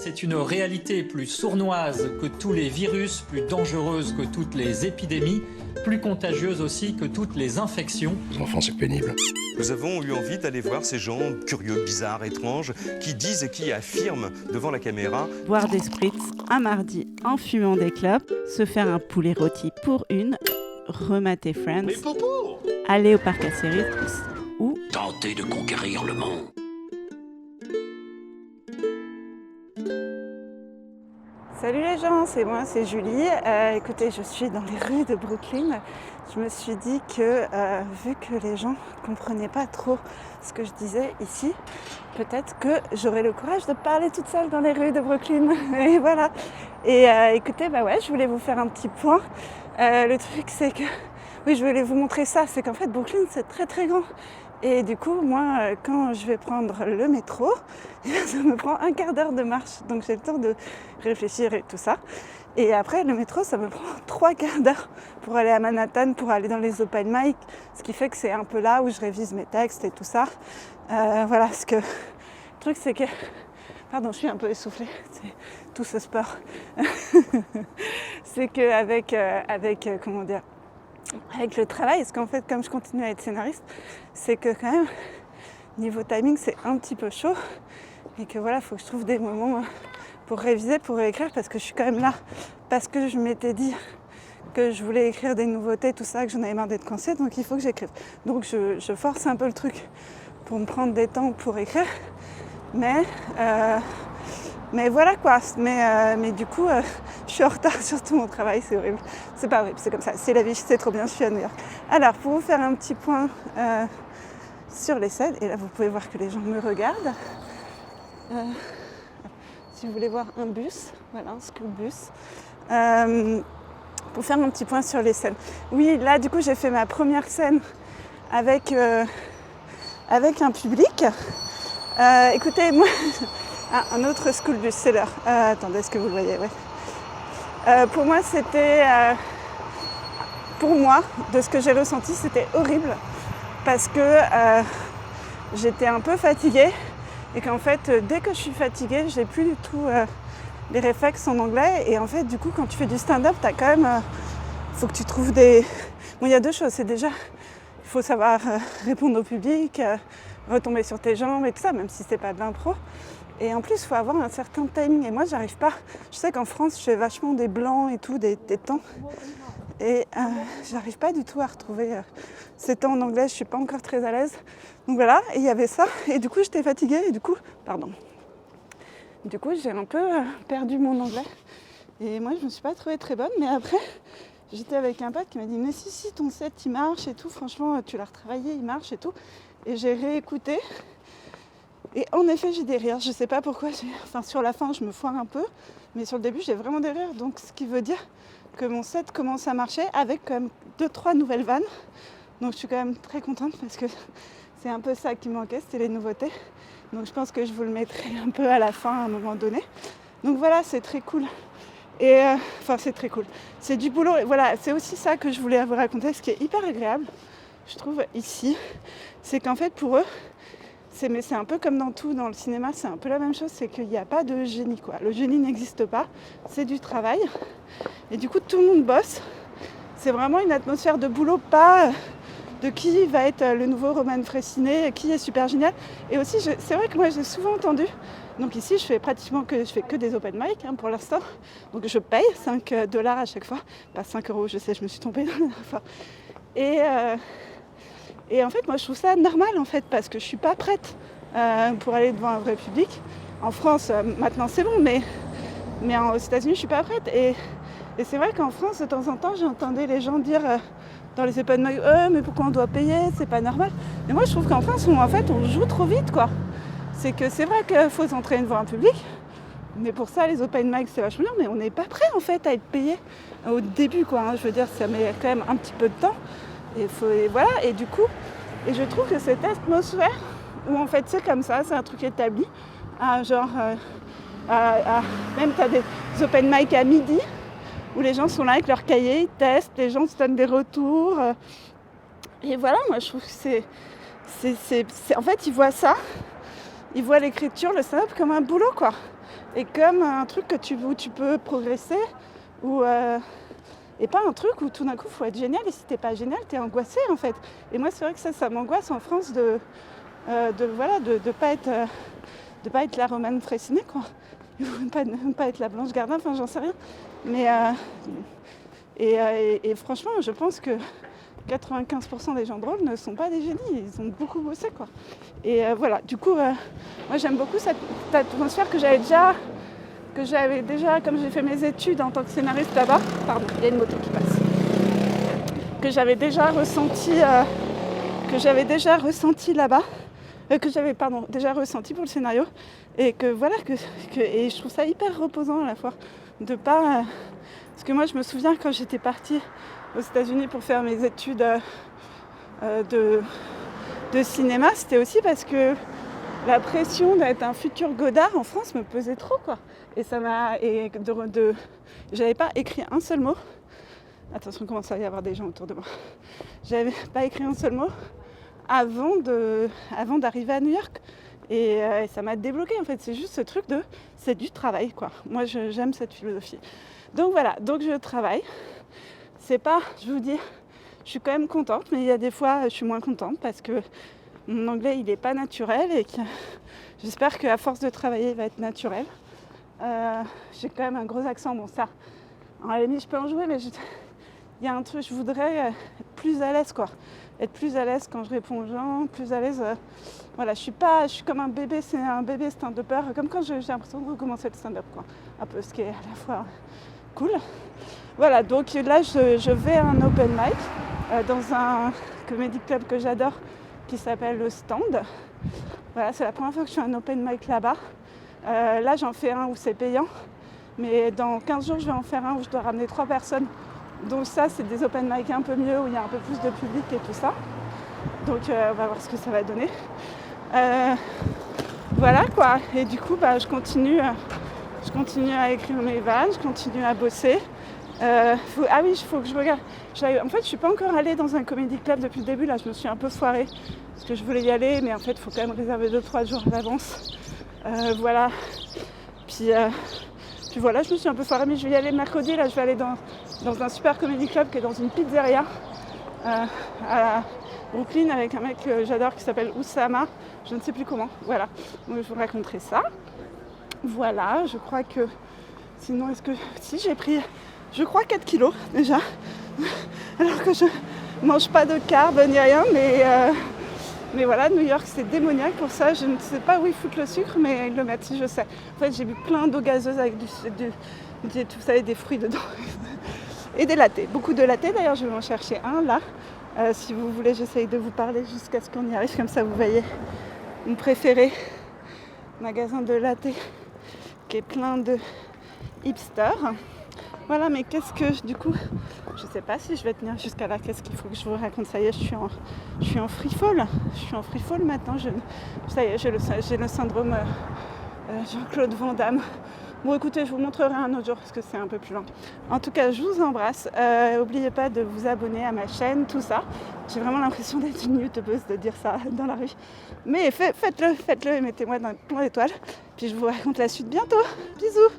C'est une réalité plus sournoise que tous les virus, plus dangereuse que toutes les épidémies, plus contagieuse aussi que toutes les infections. Les enfants, c'est pénible. Nous avons eu envie d'aller voir ces gens curieux, bizarres, étranges, qui disent et qui affirment devant la caméra. Boire des spritz un mardi en fumant des clopes, se faire un poulet rôti pour une, remater Friends, aller au parc Astérix ou tenter de conquérir le monde. Salut les gens, c'est moi, c'est Julie. Écoutez, je suis dans les rues de Brooklyn. Je me suis dit que vu que les gens ne comprenaient pas trop ce que je disais ici, peut-être que j'aurais le courage de parler toute seule dans les rues de Brooklyn. Et voilà. Et écoutez, je voulais vous faire un petit point. Le truc, c'est que... Oui, je voulais vous montrer ça. C'est qu'en fait, Brooklyn, c'est très très grand. Et du coup, moi, quand je vais prendre le métro, ça me prend un quart d'heure de marche. Donc j'ai le temps de réfléchir et tout ça. Et après, le métro, ça me prend 3 quarts d'heure pour aller à Manhattan, pour aller dans les open mic. Ce qui fait que c'est un peu là où je révise mes textes et tout ça. Voilà, le truc, c'est que... Pardon, je suis un peu essoufflée. C'est tout ce sport. C'est qu'avec avec le travail, parce qu'en fait, comme je continue à être scénariste, c'est que quand même, niveau timing, c'est un petit peu chaud. Et que voilà, il faut que je trouve des moments pour réviser, pour réécrire, parce que je suis quand même là, parce que je m'étais dit que je voulais écrire des nouveautés, tout ça, que j'en avais marre d'être coincée, donc il faut que j'écrive. Donc je force un peu le truc pour me prendre des temps pour écrire. Mais voilà quoi, mais du coup, je suis en retard sur tout mon travail, c'est horrible. C'est pas horrible, c'est comme ça, c'est la vie, c'est trop bien, je suis à New York. Alors, pour vous faire un petit point sur les scènes, et là vous pouvez voir que les gens me regardent. Si vous voulez voir un bus, voilà, un school bus. Pour faire un petit point sur les scènes. Oui, là du coup, j'ai fait ma première scène avec un public. Écoutez, moi... un autre school bus, c'est l'heure. Attendez, est-ce que vous le voyez? Ouais. Pour moi, de ce que j'ai ressenti, c'était horrible. Parce que j'étais un peu fatiguée. Et qu'en fait, dès que je suis fatiguée, j'ai plus du tout les réflexes en anglais. Et en fait, du coup, quand tu fais du stand-up, t'as quand même... faut que tu trouves des... Bon, il y a 2 choses. C'est déjà, il faut savoir répondre au public, retomber sur tes jambes et tout ça, même si c'est pas de l'impro. Et en plus, il faut avoir un certain timing. Et moi, j'arrive pas. Je sais qu'en France, je fais vachement des blancs et tout, des temps. Et j'arrive pas du tout à retrouver ces temps en anglais. Je suis pas encore très à l'aise. Donc voilà, et il y avait ça. Et du coup, j'étais fatiguée. Et du coup, j'ai un peu perdu mon anglais. Et moi, je me suis pas trouvée très bonne. Mais après, j'étais avec un pote qui m'a dit « Mais si, ton set, il marche et tout. Franchement, tu l'as retravaillé, il marche et tout. » Et j'ai réécouté. Et en effet, j'ai des rires. Je sais pas pourquoi. Sur la fin, je me foire un peu. Mais sur le début, j'ai vraiment des rires. Donc, ce qui veut dire que mon set commence à marcher avec quand même 2-3 nouvelles vannes. Donc, je suis quand même très contente parce que c'est un peu ça qui manquait, c'était les nouveautés. Donc, je pense que je vous le mettrai un peu à la fin, à un moment donné. Donc, voilà, c'est très cool. Et c'est très cool. C'est du boulot. Et voilà, c'est aussi ça que je voulais vous raconter. Ce qui est hyper agréable, je trouve, ici, c'est qu'en fait, pour eux, mais c'est un peu comme dans tout, dans le cinéma, c'est un peu la même chose, c'est qu'il n'y a pas de génie, quoi. Le génie n'existe pas, c'est du travail. Et du coup, tout le monde bosse. C'est vraiment une atmosphère de boulot, pas de qui va être le nouveau Roman Fressinet, qui est super génial. Et aussi, c'est vrai que moi, j'ai souvent entendu, donc ici, je fais que des open mic pour l'instant. Donc je paye $5 à chaque fois, pas 5 €, je sais, je me suis trompée la dernière fois. Et en fait, moi, je trouve ça normal, en fait, parce que je suis pas prête pour aller devant un vrai public. En France, maintenant, c'est bon, mais aux États-Unis, je suis pas prête. Et c'est vrai qu'en France, de temps en temps, j'entendais les gens dire dans les open mic, mais pourquoi on doit payer? C'est pas normal. Et moi, je trouve qu'en France, on joue trop vite, quoi. C'est que c'est vrai qu'il faut s'entraîner devant un public, mais pour ça, les open mic, c'est vachement bien, mais on n'est pas prêt, en fait, à être payé au début, quoi. Je veux dire, ça met quand même un petit peu de temps. Et voilà, et du coup, je trouve que cette atmosphère où en fait c'est comme ça, c'est un truc établi, même tu as des open mic à midi où les gens sont là avec leurs cahiers, ils testent, les gens se donnent des retours. Et voilà, moi je trouve que c'est en fait ils voient ça, ils voient l'écriture, le stand-up comme un boulot, quoi. est comme un truc où tu peux progresser, et pas un truc où tout d'un coup il faut être génial, et si t'es pas génial, t'es angoissé en fait. Et moi c'est vrai que ça m'angoisse en France de pas être la Romane Fraissinet, quoi. Pas être la Blanche Gardin, enfin j'en sais rien. Mais franchement, je pense que 95% des gens drôles ne sont pas des génies, ils ont beaucoup bossé, quoi. Et voilà, du coup, moi j'aime beaucoup cette atmosphère que j'avais déjà, comme j'ai fait mes études en tant que scénariste là-bas, pardon, il y a une moto qui passe, que j'avais déjà ressenti là-bas, que j'avais déjà ressenti pour le scénario, et que voilà, et je trouve ça hyper reposant à la fois, de pas... parce que moi je me souviens quand j'étais partie aux États-Unis pour faire mes études de cinéma, c'était aussi parce que la pression d'être un futur Godard en France me pesait trop, quoi. Et ça m'a... J'avais pas écrit un seul mot. Attention, commence à y avoir des gens autour de moi. J'avais pas écrit un seul mot avant d'arriver à New York. Et ça m'a débloqué, en fait. C'est juste ce truc c'est du travail, quoi. Moi, j'aime cette philosophie. Donc voilà, donc je travaille. C'est pas, je vous dis, je suis quand même contente, mais il y a des fois, je suis moins contente parce que mon anglais, il est pas naturel et que j'espère qu'à force de travailler, il va être naturel. J'ai quand même un gros accent, bon ça, à la limite, je peux en jouer, mais il y a un truc, je voudrais être plus à l'aise, quoi. Être plus à l'aise quand je réponds aux gens, plus à l'aise. Voilà, je suis comme un bébé stand-upper, comme quand j'ai l'impression de recommencer le stand-up, quoi. Un peu, ce qui est à la fois cool. Voilà, donc là, je vais à un open mic dans un comedy club que j'adore qui s'appelle Le Stand. Voilà, c'est la première fois que je fais un open mic là-bas. Là, j'en fais un où c'est payant, mais dans 15 jours, je vais en faire un où je dois ramener 3 personnes. Donc ça, c'est des open mic un peu mieux, où il y a un peu plus de public et tout ça. Donc on va voir ce que ça va donner. Voilà, quoi. Et du coup, je continue à écrire mes vannes, je continue à bosser. Il faut que je regarde. En fait, je suis pas encore allée dans un comedy club depuis le début. Là, je me suis un peu foirée parce que je voulais y aller, mais en fait, il faut quand même réserver 2-3 jours à l'avance. Voilà. Puis voilà, je me suis un peu foirée, mais je vais y aller mercredi. Là, je vais aller dans un super comedy club qui est dans une pizzeria à Brooklyn avec un mec que j'adore qui s'appelle Oussama. Je ne sais plus comment. Voilà. Donc, je vous raconterai ça. Voilà, je crois que... Sinon, si j'ai pris... Je crois 4 kilos déjà, alors que je mange pas de carbs ni rien, mais voilà, New York c'est démoniaque pour ça, je ne sais pas où ils foutent le sucre, mais ils le mettent, si je sais. En fait, j'ai bu plein d'eau gazeuse avec vous savez, des fruits dedans, et des lattés, beaucoup de lattés, d'ailleurs je vais en chercher un là, si vous voulez, j'essaye de vous parler jusqu'à ce qu'on y arrive, comme ça vous voyez mon préféré, magasin de lattés, qui est plein de hipsters. Voilà, mais du coup, je sais pas si je vais tenir jusqu'à là, qu'est-ce qu'il faut que je vous raconte. Ça y est, je suis en free fall. Je suis en free fall maintenant. Ça y est, j'ai le syndrome Jean-Claude Van Damme. Bon, écoutez, je vous montrerai un autre jour parce que c'est un peu plus long. En tout cas, je vous embrasse. N'oubliez pas de vous abonner à ma chaîne, tout ça. J'ai vraiment l'impression d'être une youtubeuse de dire ça dans la rue. Mais faites-le et mettez-moi dans plein d'étoiles. Puis je vous raconte la suite bientôt. Bisous!